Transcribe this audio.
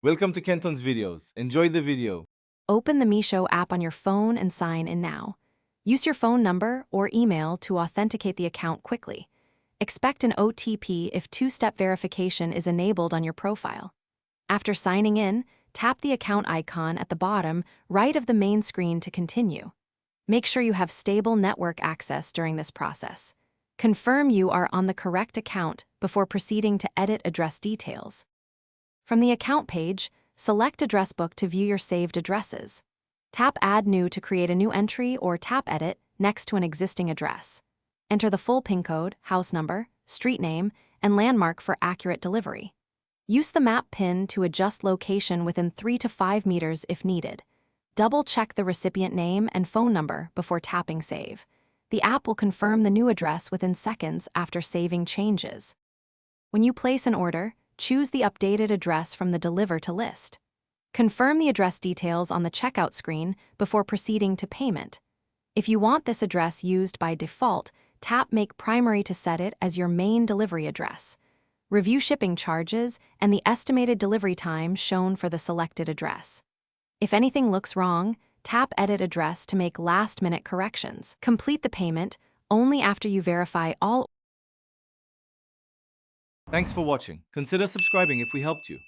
Welcome to Kenton's videos. Enjoy the video. Open the Meesho app on your phone and sign in now. Use your phone number or email to authenticate the account quickly. Expect an OTP if two-step verification is enabled on your profile. After signing in, tap the account icon at the bottom right of the main screen to continue. Make sure you have stable network access during this process. Confirm you are on the correct account before proceeding to edit address details. From the account page, select Address Book to view your saved addresses. Tap Add New to create a new entry or tap Edit next to an existing address. Enter the full PIN code, house number, street name, and landmark for accurate delivery. Use the map pin to adjust location within 3 to 5 meters if needed. Double-check the recipient name and phone number before tapping Save. The app will confirm the new address within seconds after saving changes. When you place an order, choose the updated address from the Deliver to list. Confirm the address details on the checkout screen before proceeding to payment. If you want this address used by default, tap Make Primary to set it as your main delivery address. Review shipping charges and the estimated delivery time shown for the selected address. If anything looks wrong, tap Edit Address to make last-minute corrections. Complete the payment only after you verify all. Thanks for watching. Consider subscribing if we helped you.